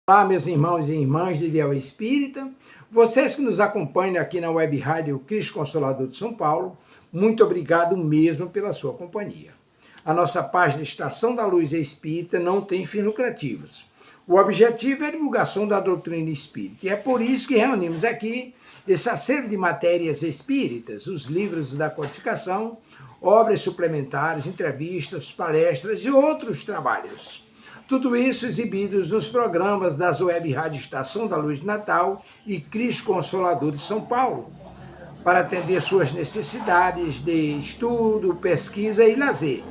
Olá, meus irmãos e irmãs de Ideal Espírita, vocês que nos acompanham aqui na Web Rádio Cristo Consolador de São Paulo, muito obrigado mesmo pela sua companhia. A nossa página Estação da Luz Espírita não tem fins lucrativos. O objetivo é a divulgação da doutrina espírita e é por isso que reunimos aqui esse acervo de matérias espíritas, os livros da codificação, obras suplementares, entrevistas, palestras e outros trabalhos. Tudo isso exibidos nos programas das Web Rádio Estação da Luz de Natal e Cristo Consolador de São Paulo, para atender suas necessidades de estudo, pesquisa e lazer.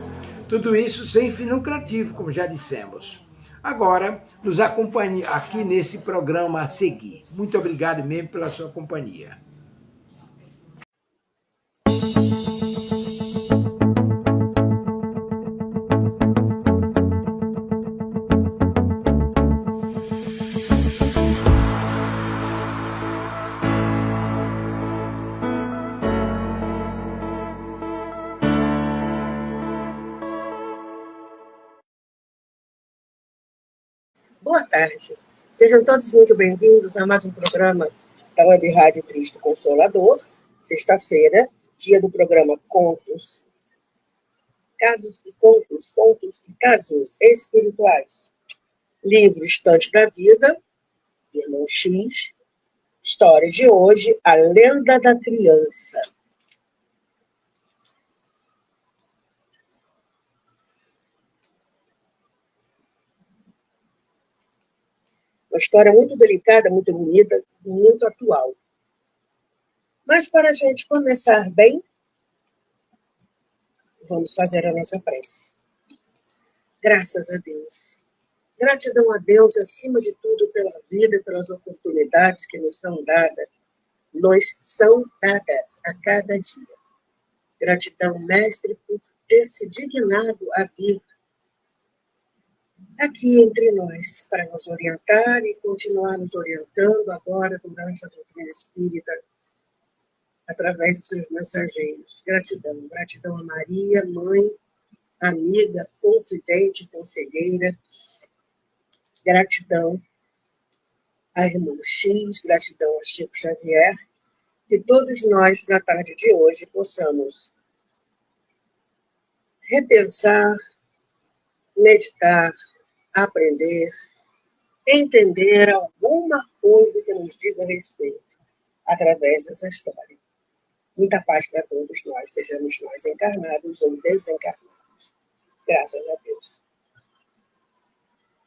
Tudo isso sem fim lucrativo, como já dissemos. Agora, nos acompanhe aqui nesse programa a seguir. Muito obrigado mesmo pela sua companhia. Boa tarde. Sejam todos muito bem-vindos a mais um programa da Web Rádio Cristo Consolador. Sexta-feira, dia do programa Contos, Contos e Casos Espirituais. Livro Estante da Vida, Irmão X. História de hoje, A Lenda da Criança. Uma história muito delicada, muito bonita, muito atual. Mas para a gente começar bem, vamos fazer a nossa prece. Graças a Deus. Gratidão a Deus, acima de tudo, pela vida, pelas oportunidades que nos são dadas a cada dia. Gratidão, Mestre, por ter se dignado a vir aqui entre nós, para nos orientar e continuar nos orientando agora durante a doutrina espírita, através dos seus mensageiros. Gratidão. Gratidão a Maria, mãe, amiga, confidente, conselheira. Gratidão a Irmão X, gratidão a Chico Xavier, que todos nós, na tarde de hoje, possamos repensar, meditar, aprender, entender alguma coisa que nos diga respeito através dessa história. Muita paz para todos nós, sejamos nós encarnados ou desencarnados. Graças a Deus.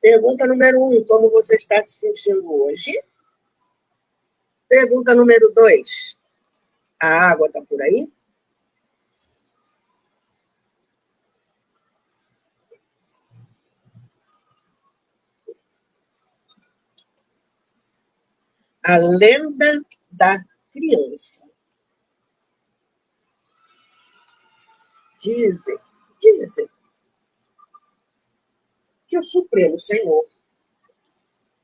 Pergunta número 1, como você está se sentindo hoje? Pergunta número 2, a água está por aí? A Lenda da Criança. Dizem que o Supremo Senhor,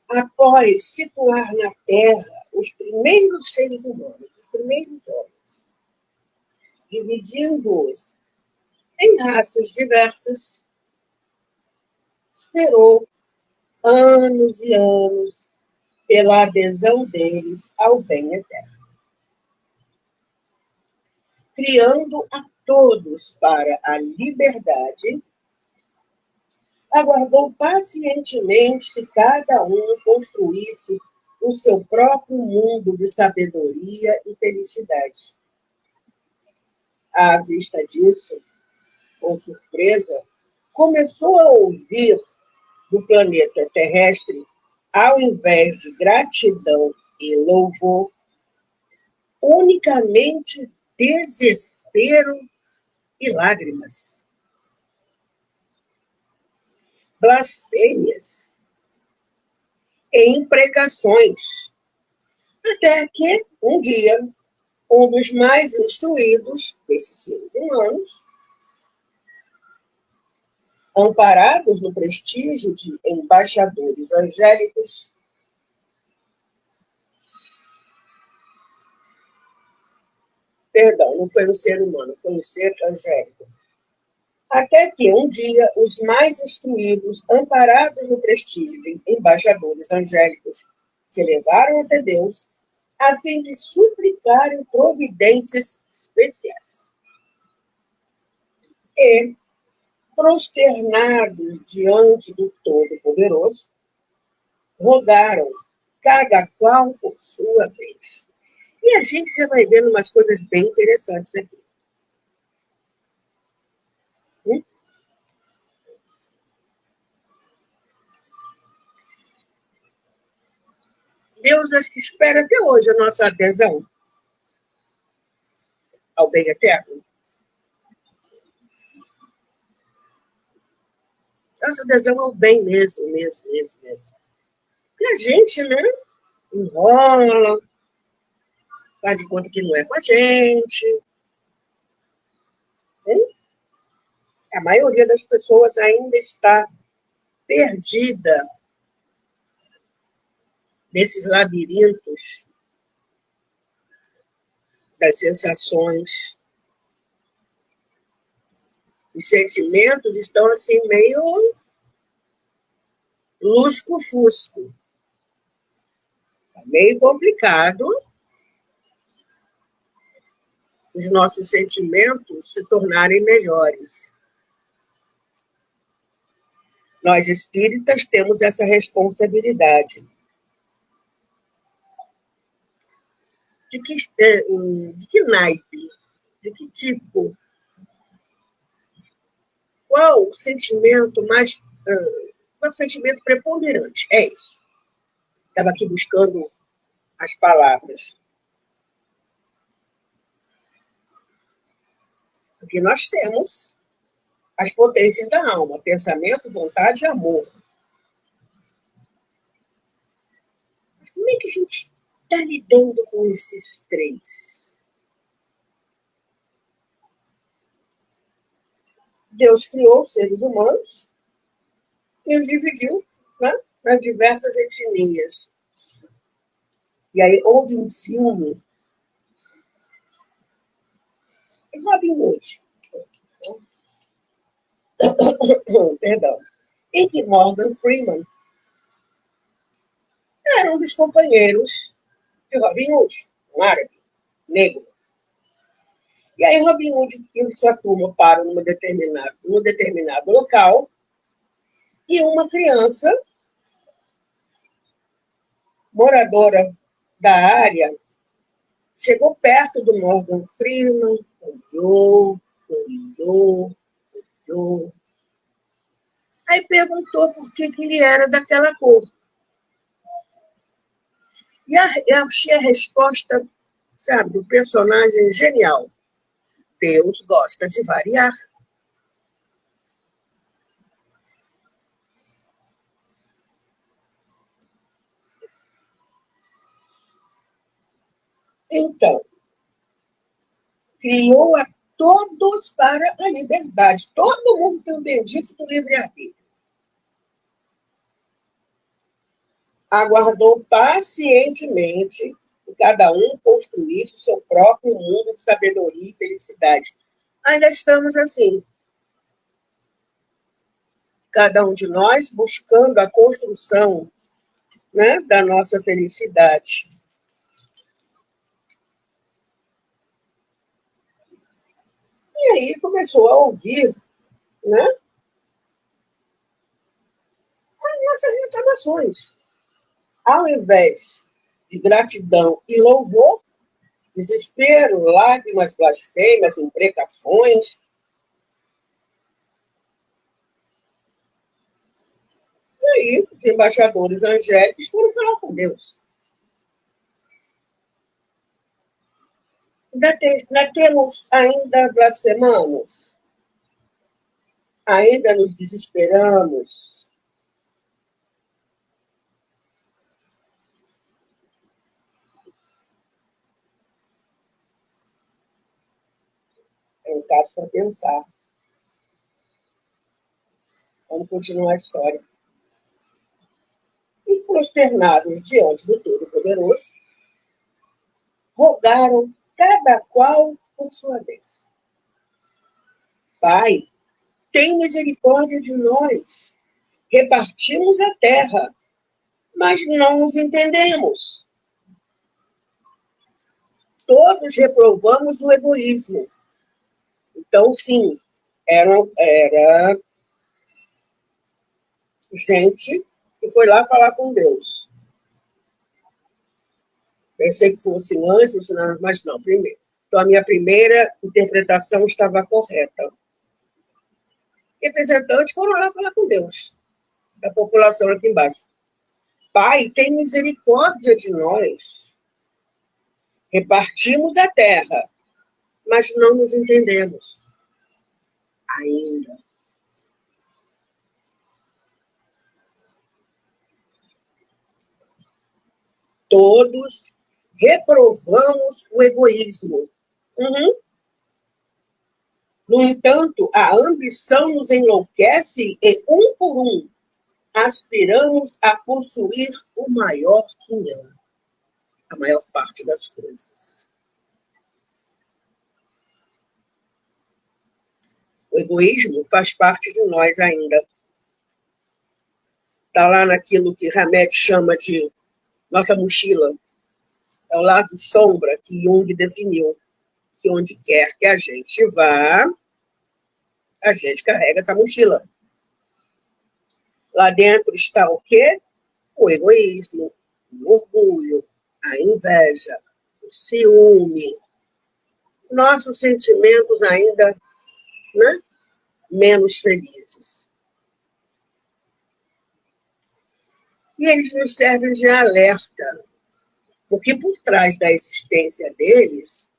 após situar na Terra os primeiros seres humanos, os primeiros homens, dividindo-os em raças diversas, esperou anos e anos pela adesão deles ao bem eterno, criando a todos para a liberdade. Aguardou pacientemente que cada um construísse o seu próprio mundo de sabedoria e felicidade. À vista disso, com surpresa, começou a ouvir do planeta terrestre, ao invés de gratidão e louvor, unicamente desespero e lágrimas. Blasfêmias e imprecações, até que, um dia, um dos mais instruídos desses seres humanos, amparados no prestígio de embaixadores angélicos, perdão, não foi um ser humano, foi um ser angélico, Até que, um dia, os mais instruídos, amparados no prestígio de embaixadores angélicos, se levaram até Deus, a fim de suplicarem providências especiais. E, prosternados diante do Todo-Poderoso, rogaram, cada qual por sua vez. E a gente já vai vendo umas coisas bem interessantes aqui. Deus acho que espera até hoje a nossa adesão ao bem eterno. Nossa adesão ao bem mesmo. E a gente, né, enrola, faz de conta que não é com a gente. A maioria das pessoas ainda está perdida nesses labirintos das sensações. Os sentimentos estão assim meio lusco-fusco. É meio complicado os nossos sentimentos se tornarem melhores. Nós espíritas temos essa responsabilidade. De que naipe? De que tipo? Qual o sentimento mais... qual o sentimento preponderante? É isso. Estava aqui buscando as palavras. Porque nós temos as potências da alma: pensamento, vontade e amor. Como é que a gente está lidando com esses três? Deus criou os seres humanos e os dividiu, né, nas diversas etnias. E aí houve um filme, Robin Hood, perdão, em que Morgan Freeman era um dos companheiros de Robin Hood, um árabe, negro. E aí Robin Hood e sua turma param num determinado local e uma criança moradora da área chegou perto do Morgan Freeman, olhou. Aí perguntou por que ele era daquela cor. E eu achei a resposta, sabe, do personagem genial. Deus gosta de variar. Então, criou a todos para a liberdade. Todo mundo tem o bendito do livre-arbítrio. Aguardou pacientemente que cada um construísse o seu próprio mundo de sabedoria e felicidade. Ainda estamos assim. Cada um de nós buscando a construção, né, da nossa felicidade. E aí começou a ouvir, né, as nossas reclamações. Ao invés de gratidão e louvor, desespero, lágrimas, blasfêmias, imprecações. E aí, os embaixadores angélicos foram falar com Deus. Ainda blasfemamos? Ainda nos desesperamos? É um caso para pensar. Vamos continuar a história. E prosternados diante do Todo-Poderoso, rogaram cada qual por sua vez. Pai, tem misericórdia de nós. Repartimos a terra, mas não nos entendemos. Todos reprovamos o egoísmo. Então, sim, era gente que foi lá falar com Deus. Pensei que fossem anjos, mas não, primeiro. Então, a minha primeira interpretação estava correta. Representantes foram lá falar com Deus, da população aqui embaixo. Pai, tem misericórdia de nós. Repartimos a terra, mas não nos entendemos ainda. Todos reprovamos o egoísmo. No entanto, a ambição nos enlouquece e, um por um, aspiramos a possuir o maior quinhão, a maior parte das coisas. O egoísmo faz parte de nós ainda. Está lá naquilo que Hamed chama de nossa mochila. É o lado sombra que Jung definiu, que onde quer que a gente vá, a gente carrega essa mochila. Lá dentro está o quê? O egoísmo, o orgulho, a inveja, o ciúme. Nossos sentimentos ainda, né, menos felizes. E eles nos servem de alerta, porque por trás da existência deles,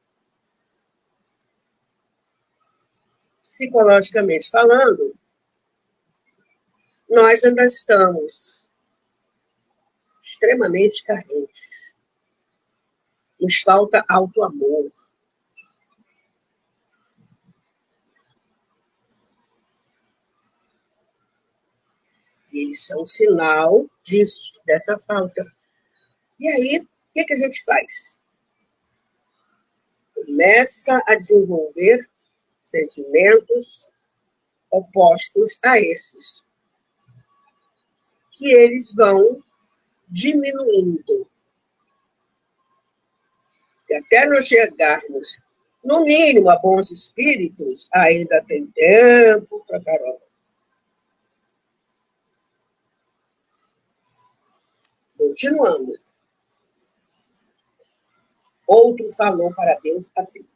psicologicamente falando, nós ainda estamos extremamente carentes. Nos falta auto-amor. E eles são sinal disso, dessa falta. E aí, o que a gente faz? Começa a desenvolver sentimentos opostos a esses, que eles vão diminuindo. E até nós chegarmos, no mínimo, a bons espíritos, ainda tem tempo para caramba. Continuando. Outro falou para Deus assim: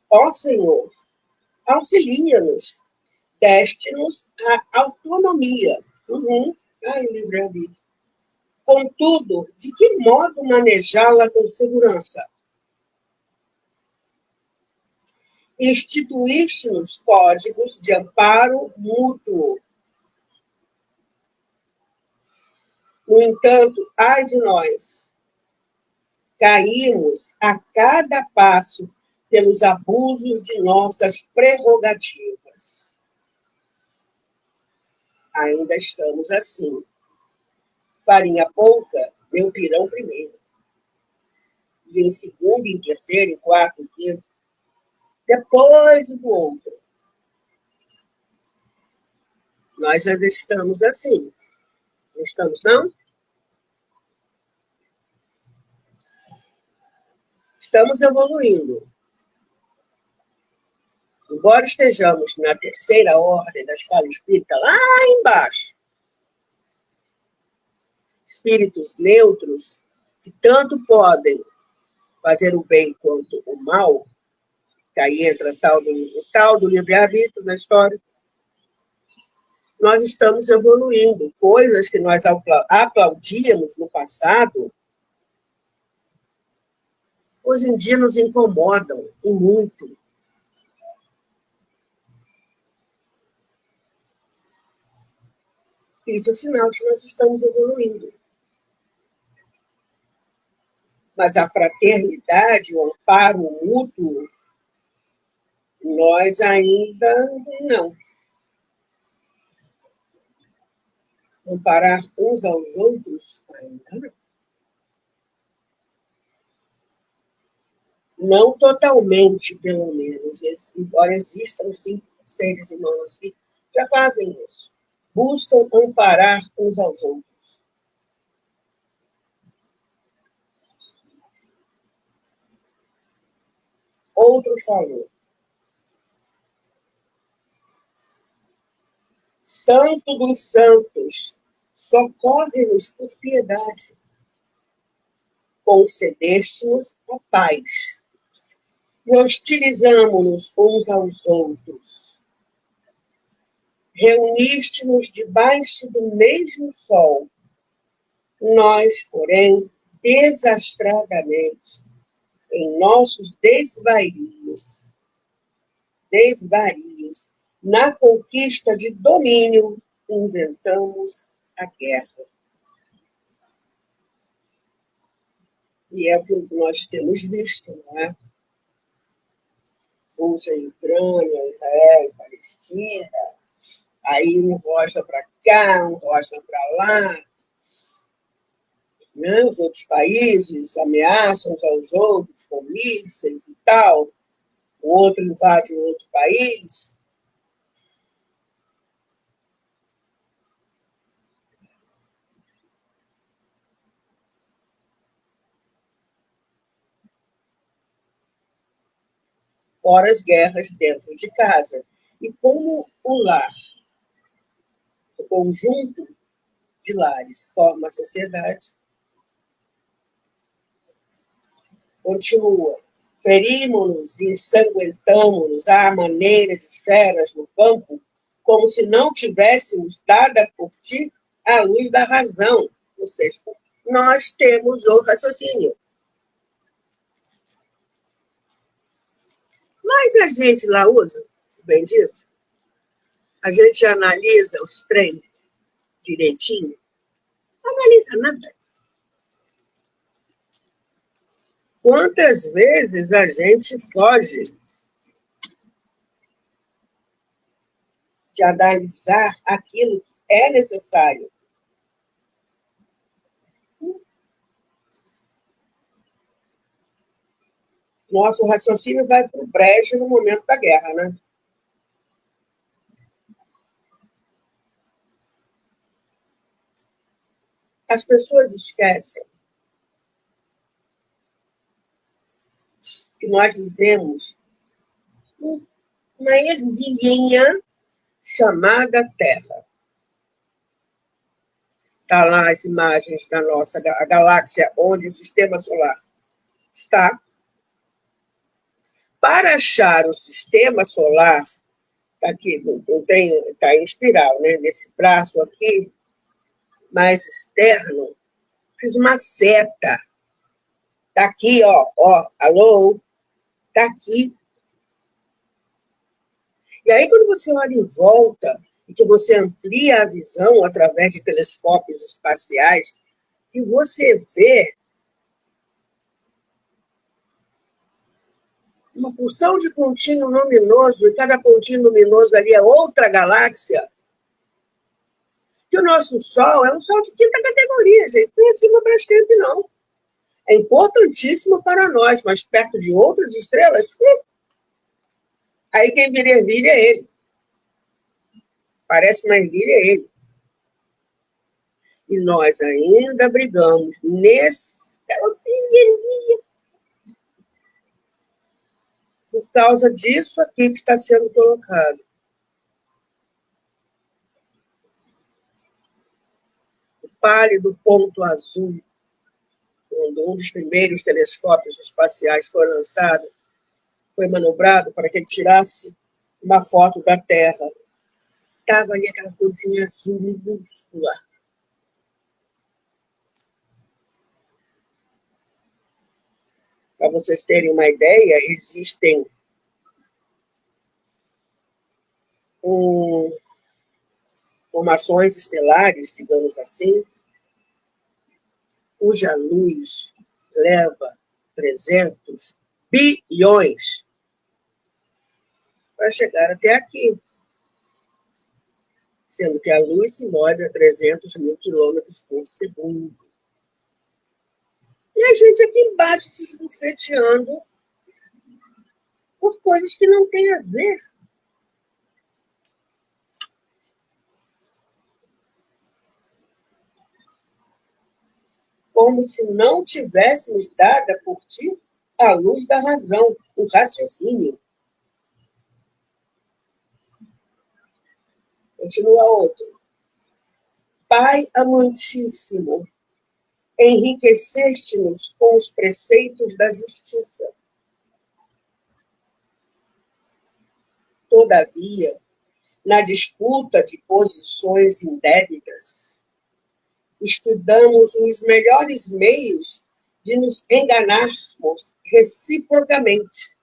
ó Senhor, auxilia-nos, deste-nos a autonomia. Ai, o livre-arbítrio. Contudo, de que modo manejá-la com segurança? Instituíste-nos códigos de amparo mútuo. No entanto, ai de nós, caímos a cada passo pelos abusos de nossas prerrogativas. Ainda estamos assim. Farinha pouca, meu pirão primeiro. E em segundo, em terceiro, em quarto, em quinto. Depois do outro. Nós ainda estamos assim. Não estamos, não? Estamos evoluindo. Embora estejamos na terceira ordem da escala espírita, lá embaixo, espíritos neutros, que tanto podem fazer o bem quanto o mal, que aí entra o tal do livre-arbítrio na história, nós estamos evoluindo. Coisas que nós aplaudíamos no passado, hoje em dia nos incomodam, e muito. Isso é sinal que nós estamos evoluindo. Mas a fraternidade, o amparo mútuo, nós ainda não. Amparar uns aos outros, ainda não. Não totalmente, pelo menos, embora existam, sim, seres humanos que já fazem isso. Buscam amparar uns aos outros. Outro falou: Santo dos santos, socorre-nos por piedade. Concedeste-nos a paz. E hostilizamo-nos uns aos outros. Reuniste-nos debaixo do mesmo sol. Nós, porém, desastradamente, em nossos desvarios, na conquista de domínio, inventamos a guerra. E é o que nós temos visto, não é? Rússia e Ucrânia, Israel e Palestina, aí um rocha para cá, um rocha para lá, né? Os outros países ameaçam uns aos outros com mísseis e tal, o outro invade um outro país. Fora as guerras dentro de casa. E como o lar, o conjunto de lares forma a sociedade, continua. Ferimos-nos e ensanguentamos à maneira de feras no campo, como se não tivéssemos dado a curtir a luz da razão. Ou seja, nós temos o raciocínio. Mas a gente lá usa, bendito, a gente analisa os trem direitinho, não analisa nada. Quantas vezes a gente foge de analisar aquilo que é necessário? Nosso raciocínio vai para o brejo no momento da guerra, né? As pessoas esquecem que nós vivemos uma ervilhinha chamada Terra. Está lá as imagens da nossa a galáxia, onde o sistema solar está. Para achar o sistema solar, aqui, não tem, está em espiral, né? Nesse braço aqui, mais externo, fiz uma seta. Está aqui, ó, alô, está aqui. E aí, quando você olha em volta, e que você amplia a visão através de telescópios espaciais, e você vê uma porção de pontinho luminoso, e cada pontinho luminoso ali é outra galáxia, que o nosso Sol é um Sol de quinta categoria, gente, não é acima para sempre, não. É importantíssimo para nós, mas perto de outras estrelas, aí quem vira ervilha é ele. Parece uma ervilha é ele. E nós ainda brigamos nesse pedacinho de ervilha por causa disso aqui que está sendo colocado. O pálido ponto azul, quando um dos primeiros telescópios espaciais foi lançado, foi manobrado para que ele tirasse uma foto da Terra. Estava ali aquela coisinha azul minúscula. Para vocês terem uma ideia, existem formações estelares, digamos assim, cuja luz leva 300 bilhões para chegar até aqui, sendo que a luz se move a 300 mil quilômetros por segundo. E a gente aqui embaixo se esbufeteando por coisas que não têm a ver. como se não tivéssemos dada por ti a luz da razão, o raciocínio. Continua outro. Pai amantíssimo, enriqueceste-nos com os preceitos da justiça. Todavia, na disputa de posições indébitas, estudamos os melhores meios de nos enganarmos reciprocamente.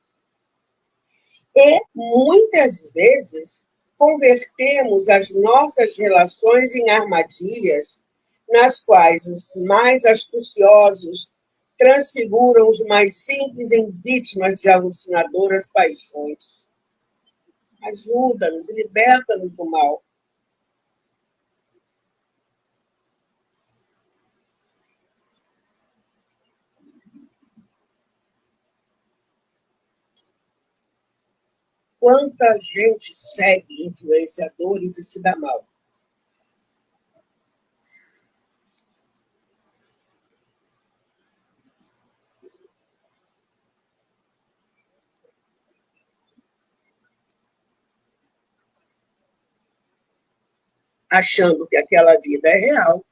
E, muitas vezes, convertemos as nossas relações em armadilhas, nas quais os mais astuciosos transfiguram os mais simples em vítimas de alucinadoras paixões. Ajuda-nos e liberta-nos do mal. Quanta gente segue influenciadores e se dá mal. Achando que aquela vida é real,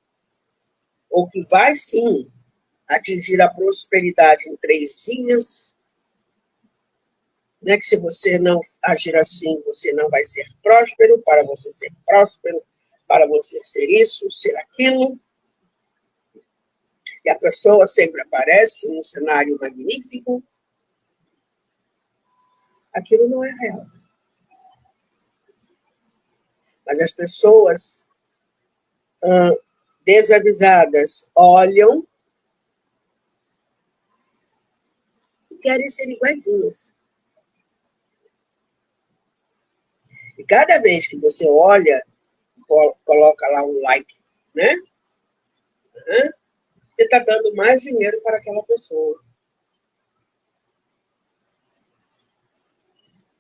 ou que vai, sim, atingir a prosperidade em 3 dias, né? Que se você não agir assim, você não vai ser próspero, para você ser próspero, para você ser isso, ser aquilo. E a pessoa sempre aparece num cenário magnífico. Aquilo não é real. Mas as pessoas desavisadas olham e querem ser iguaizinhas. E cada vez que você olha, coloca lá um like, né? Você está dando mais dinheiro para aquela pessoa.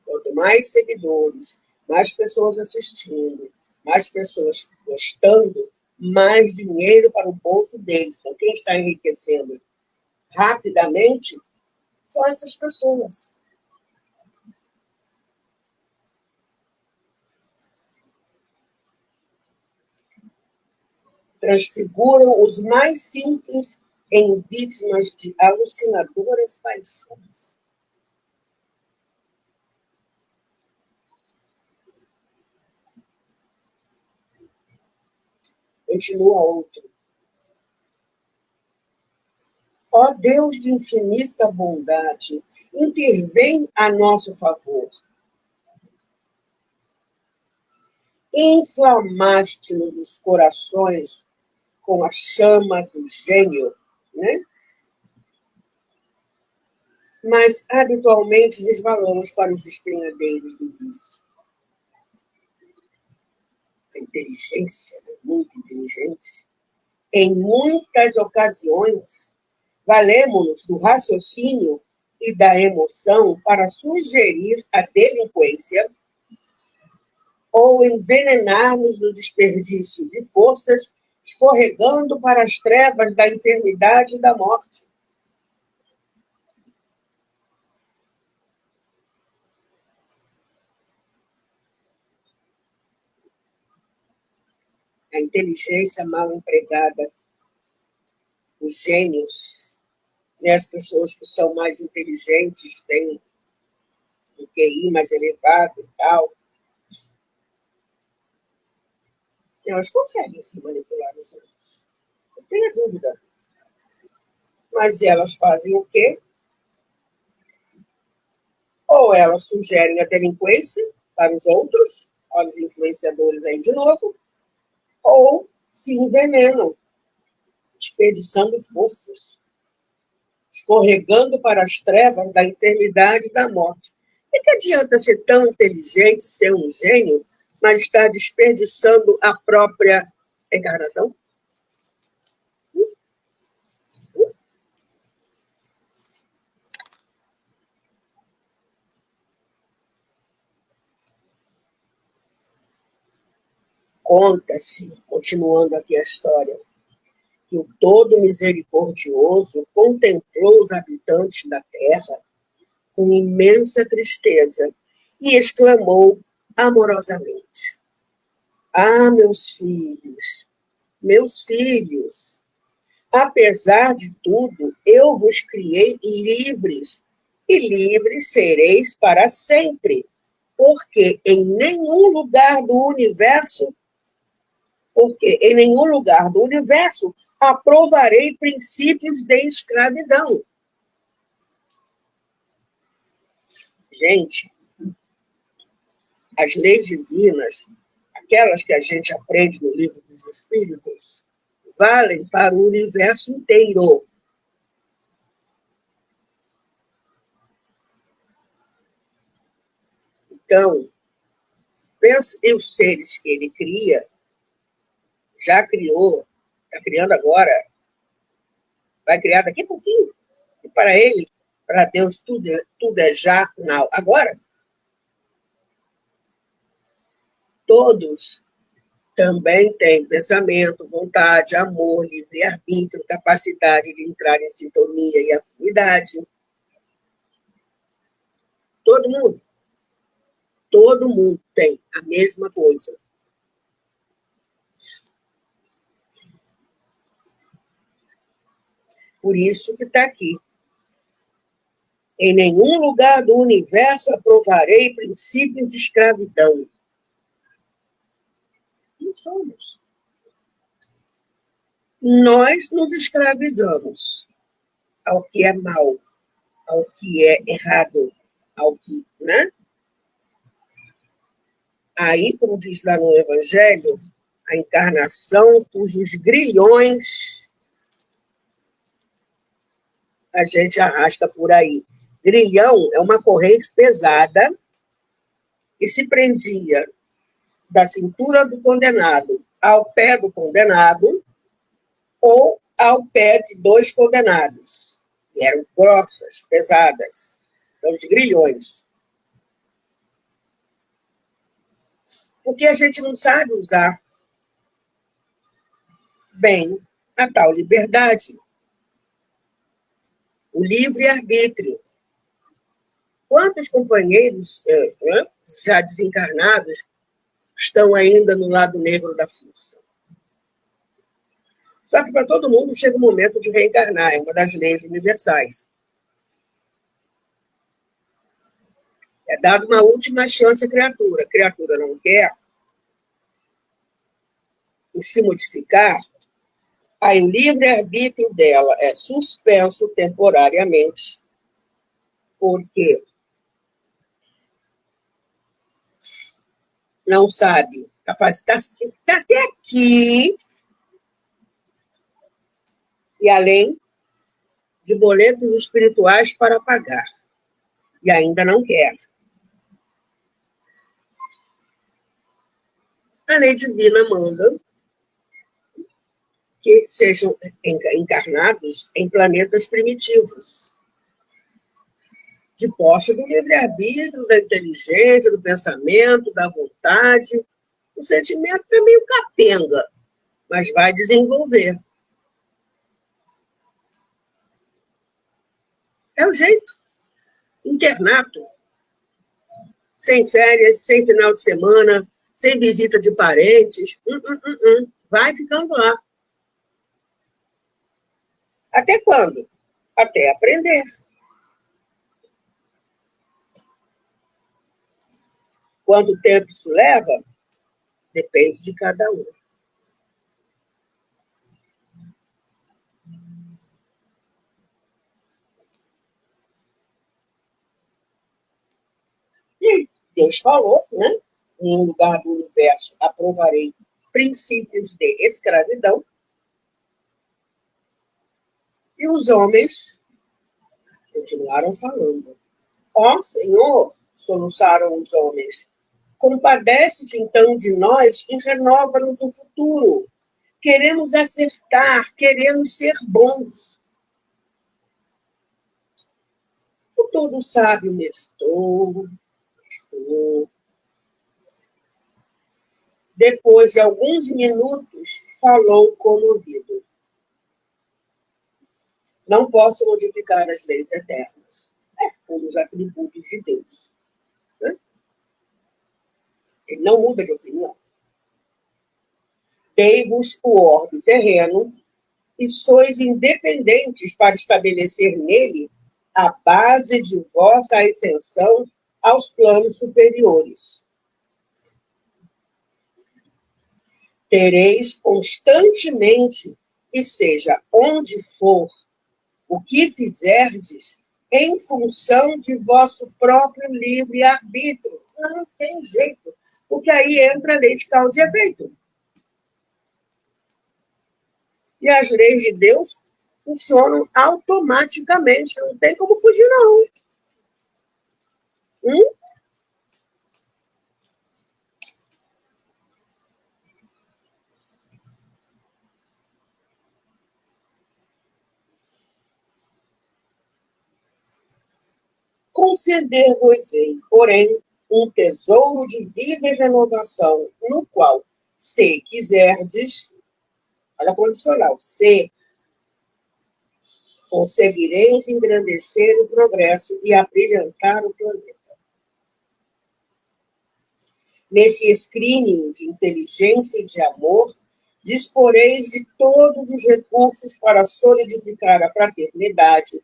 Quanto mais seguidores, mais pessoas assistindo, mais pessoas gostando, mais dinheiro para o bolso deles. Então, quem está enriquecendo rapidamente são essas pessoas. Transfiguram os mais simples em vítimas de alucinadoras paixões. Continua outro. Ó Deus de infinita bondade, intervém a nosso favor. Inflamaste-nos os corações com a chama do gênio, né? Mas habitualmente resvalamos para os despenhadeiros do vício. A inteligência, né? Muito inteligente. Em muitas ocasiões, valemos-nos do raciocínio e da emoção para sugerir a delinquência ou envenenar-nos no desperdício de forças, escorregando para as trevas da enfermidade e da morte. A inteligência mal empregada, os gênios, né, as pessoas que são mais inteligentes, têm um QI mais elevado e tal, elas conseguem se manipular nos outros. Não tenha dúvida. Mas elas fazem o quê? Ou elas sugerem a delinquência para os outros, olha os influenciadores aí de novo, ou se envenenam, desperdiçando forças, escorregando para as trevas da enfermidade e da morte. E que adianta ser tão inteligente, ser um gênio, mas estar desperdiçando a própria encarnação? Conta-se, continuando aqui a história, que o Todo Misericordioso contemplou os habitantes da terra com imensa tristeza e exclamou amorosamente: Ah, meus filhos, apesar de tudo, eu vos criei livres, e livres sereis para sempre, porque em nenhum lugar do universo aprovarei princípios de escravidão. Gente, as leis divinas, aquelas que a gente aprende no Livro dos Espíritos, valem para o universo inteiro. Então, pense em os seres que ele cria, já criou, está criando agora, vai criar daqui a pouquinho. E para ele, para Deus, tudo é já, não. Agora, todos também têm pensamento, vontade, amor, livre-arbítrio, capacidade de entrar em sintonia e afinidade. Todo mundo tem a mesma coisa. Por isso que está aqui. Em nenhum lugar do universo aprovarei princípios de escravidão. Não somos. Nós nos escravizamos ao que é mal, ao que é errado, ao que, né? Aí, como diz lá no Evangelho, a encarnação cujos grilhões a gente arrasta por aí. Grilhão é uma corrente pesada que se prendia da cintura do condenado ao pé do condenado ou ao pé de dois condenados. E eram grossas, pesadas. Então, os grilhões. Porque a gente não sabe usar bem a tal liberdade. O livre-arbítrio. Quantos companheiros já desencarnados estão ainda no lado negro da força? Só que para todo mundo chega o momento de reencarnar, é uma das leis universais. É dada uma última chance à criatura. A criatura não quer se modificar, aí o livre-arbítrio dela é suspenso temporariamente, porque não sabe, está até aqui, e além de boletos espirituais para pagar, e ainda não quer. A lei divina manda que sejam encarnados em planetas primitivos, de posse do livre-arbítrio, da inteligência, do pensamento, da vontade. O sentimento é meio capenga, mas vai desenvolver. É o jeito. Internato. Sem férias, sem final de semana, sem visita de parentes. Vai ficando lá. Até quando? Até aprender. Quanto tempo isso leva? Depende de cada um. E Deus falou, né? Em um lugar do universo aprovarei princípios de escravidão. E os homens continuaram falando. Ó Senhor, soluçaram os homens, compadece-te então de nós e renova-nos o futuro. Queremos acertar, queremos ser bons. O todo sábio meditou. Depois de alguns minutos, falou comovido. não posso modificar as leis eternas, ou os atributos de Deus. Né? Ele não muda de opinião. Dei-vos o orbe terreno e sois independentes para estabelecer nele a base de vossa ascensão aos planos superiores. Tereis constantemente, e seja onde for, o que fizerdes, em função de vosso próprio livre-arbítrio. Não tem jeito, porque aí entra a lei de causa e efeito. E as leis de Deus funcionam automaticamente, não tem como fugir, não. Conceder-vos-ei, porém, um tesouro de vida e renovação, no qual, se quiserdes, olha a condicional, se conseguireis engrandecer o progresso e abrilhantar o planeta. Nesse escrínio de inteligência e de amor, disporeis de todos os recursos para solidificar a fraternidade,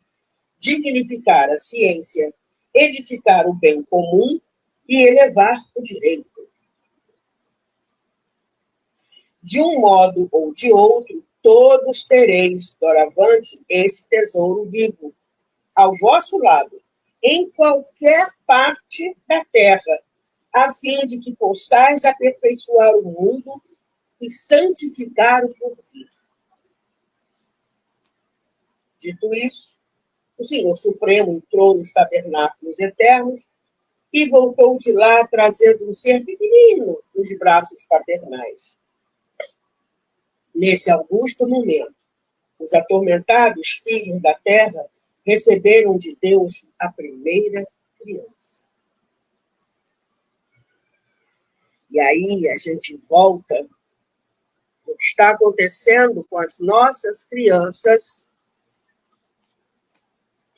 dignificar a ciência, edificar o bem comum e elevar o direito. De um modo ou de outro, todos tereis, doravante, esse tesouro vivo, ao vosso lado, em qualquer parte da terra, a fim de que possais aperfeiçoar o mundo e santificar o porvir. Dito isso, o Senhor Supremo entrou nos tabernáculos eternos e voltou de lá trazendo um ser pequenino nos braços paternais. Nesse augusto momento, os atormentados filhos da terra receberam de Deus a primeira criança. E aí a gente volta o que está acontecendo com as nossas crianças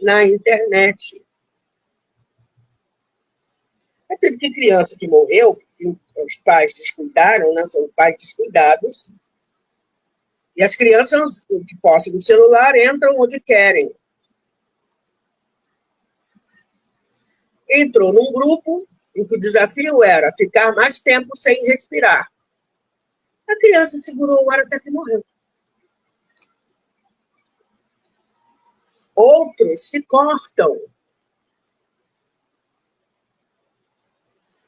na internet. Teve que criança que morreu, que os pais descuidaram, né? São pais descuidados, e as crianças que possam do celular entram onde querem. Entrou num grupo em que o desafio era ficar mais tempo sem respirar. A criança segurou o ar até que morreu. Outros se cortam.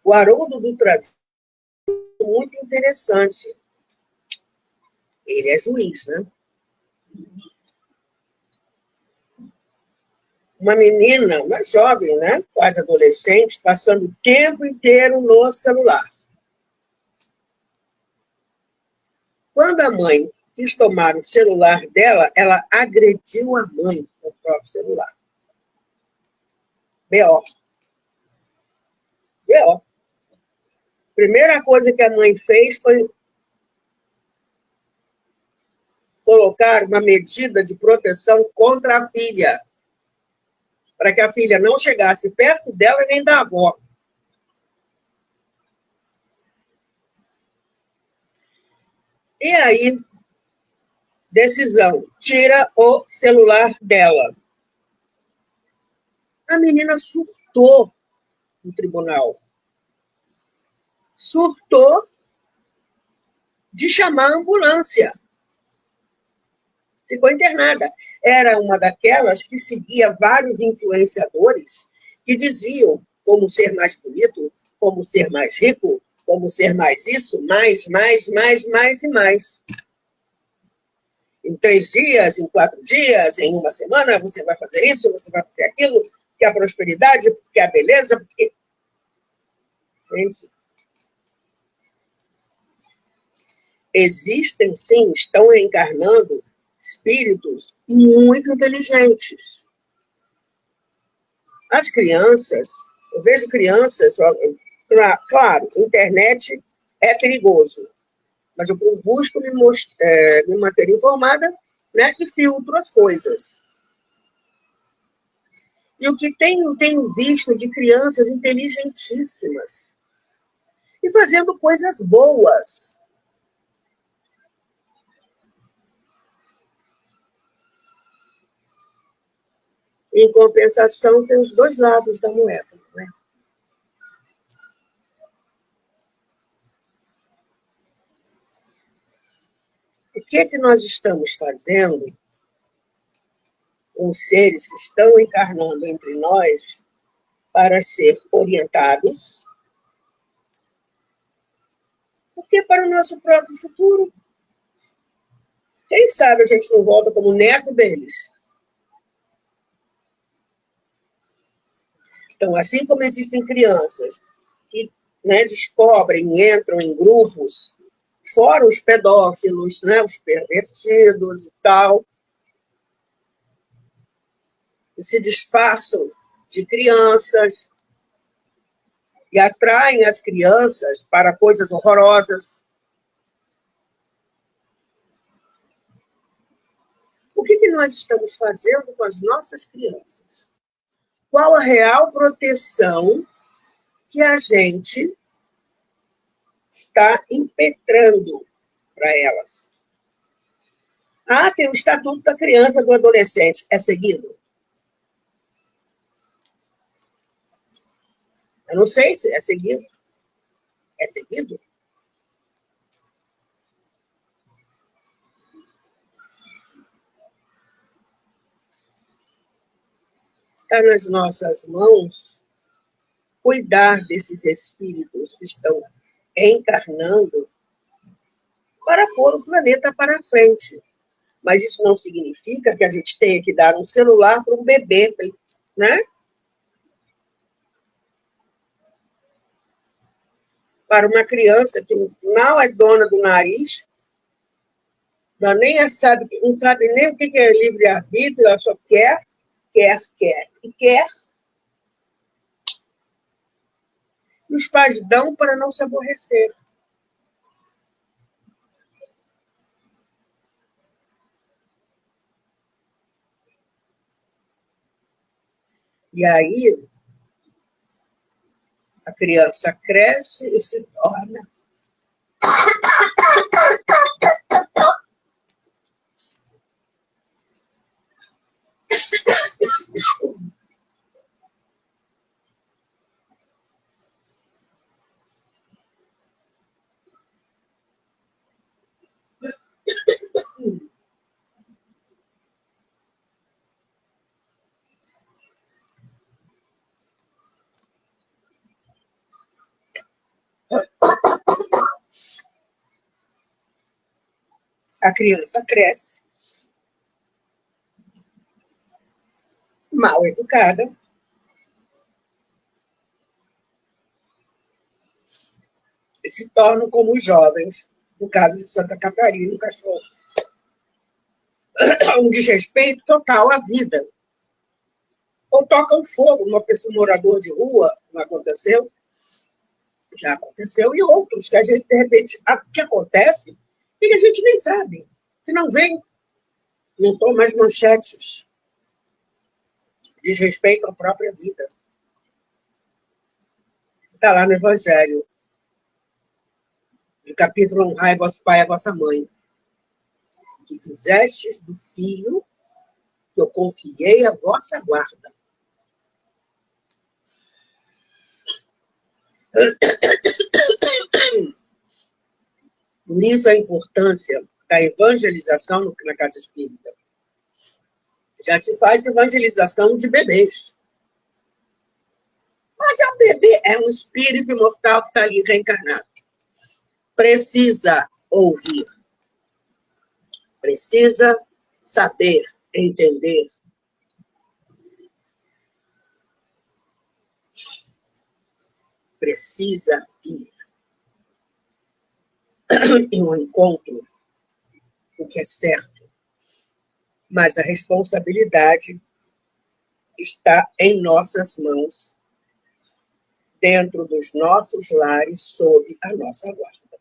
O Haroldo Dutra, muito interessante. Ele é juiz, né? Uma menina, uma jovem, né? Quase adolescente, passando o tempo inteiro no celular. Quando a mãe quis tomar o celular dela, ela agrediu a mãe com o próprio celular. B.O. B.O. Primeira coisa que a mãe fez foi colocar uma medida de proteção contra a filha, para que a filha não chegasse perto dela nem da avó. E aí, decisão, tira o celular dela. A menina surtou no tribunal. Surtou de chamar a ambulância. Ficou internada. Era uma daquelas que seguia vários influenciadores que diziam como ser mais bonito, como ser mais rico, como ser mais isso, mais e mais. Em 3 dias, em 4 dias, em uma semana, você vai fazer isso, você vai fazer aquilo, porque a prosperidade, porque a beleza, porque... Gente, existem, sim, estão reencarnando espíritos muito inteligentes. As crianças, eu vejo crianças, claro, internet é perigoso, mas eu busco me manter informada, né, e filtro as coisas. E o que tenho visto de crianças inteligentíssimas e fazendo coisas boas. Em compensação, tem os dois lados da moeda, né? O que nós estamos fazendo com os seres que estão encarnando entre nós para ser orientados? Porque para o nosso próprio futuro. Quem sabe a gente não volta como neto deles? Então, assim como existem crianças que, né, descobrem e entram em grupos, fora os pedófilos, né, os pervertidos e tal, que se disfarçam de crianças e atraem as crianças para coisas horrorosas. O que nós estamos fazendo com as nossas crianças? Qual a real proteção que a gente está impetrando para elas? Ah, tem o Estatuto da Criança e do Adolescente. É seguido? Eu não sei se é seguido. É seguido? Está nas nossas mãos cuidar desses espíritos que estão encarnando para pôr o planeta para frente. Mas isso não significa que a gente tenha que dar um celular para um bebê, né? Para uma criança que mal é dona do nariz, não sabe nem o que é livre-arbítrio, ela só quer. E quer. E os pais dão para não se aborrecer. E aí, a criança cresce e se torna a criança cresce mal educada, e se tornam como os jovens, no caso de Santa Catarina, o cachorro. Um desrespeito total à vida. Ou tocam fogo numa pessoa, um morador de rua, não aconteceu? Já aconteceu, e outros que a gente, de repente, o que acontece, e que a gente nem sabe, que não vem, não toma as manchetes, desrespeito à própria vida. Está lá no Evangelho, no capítulo Honrai vosso pai e a vossa mãe, que fizestes do filho que eu confiei a vossa guarda. Por isso a importância da evangelização na casa espírita. Já se faz evangelização de bebês. Mas é um bebê, é um espírito imortal que está ali reencarnado. Precisa ouvir. Precisa saber, entender. Precisa ir em um encontro, o que é certo. Mas a responsabilidade está em nossas mãos, dentro dos nossos lares, sob a nossa guarda.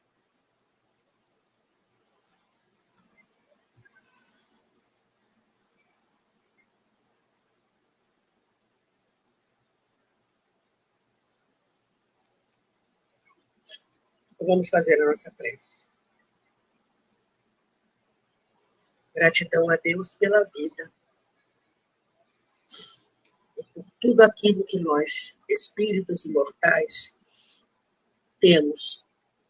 Vamos fazer a nossa prece. Gratidão a Deus pela vida e por tudo aquilo que nós, espíritos imortais, temos,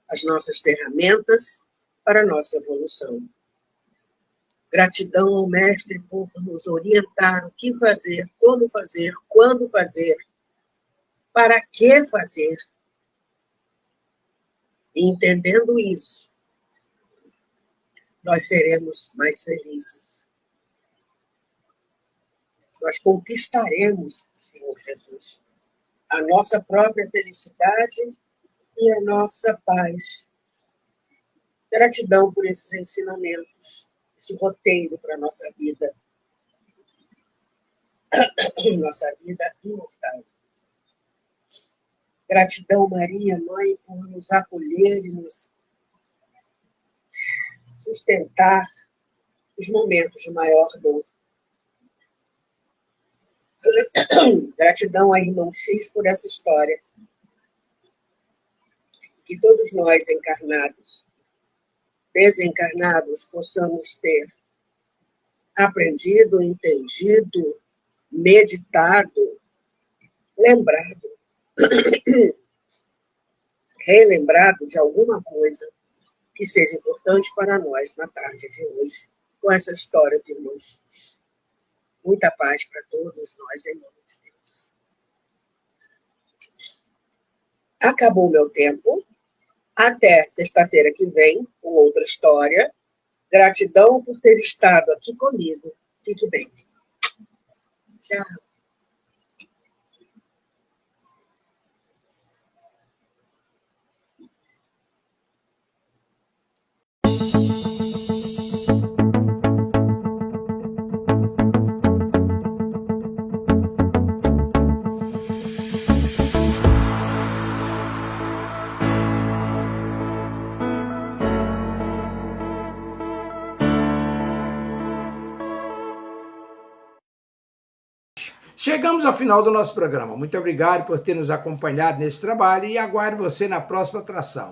as nossas ferramentas para a nossa evolução. Gratidão ao Mestre por nos orientar o que fazer, como fazer, quando fazer, para que fazer. E entendendo isso, nós seremos mais felizes. Nós conquistaremos, Senhor Jesus, a nossa própria felicidade e a nossa paz. Gratidão por esses ensinamentos, esse roteiro para a nossa vida imortal. Gratidão, Maria, Mãe, por nos acolher e nos sustentar os momentos de maior dor. Gratidão a Irmão X por essa história. Que todos nós, encarnados, desencarnados, possamos ter aprendido, entendido, meditado, lembrado, relembrado de alguma coisa que seja importante para nós na tarde de hoje, com essa história de irmãos. Muita paz para todos nós, em nome de Deus. Acabou o meu tempo. Até sexta-feira que vem, com outra história. Gratidão por ter estado aqui comigo. Fique bem. Tchau. Chegamos ao final do nosso programa. Muito obrigado por ter nos acompanhado nesse trabalho e aguardo você na próxima atração.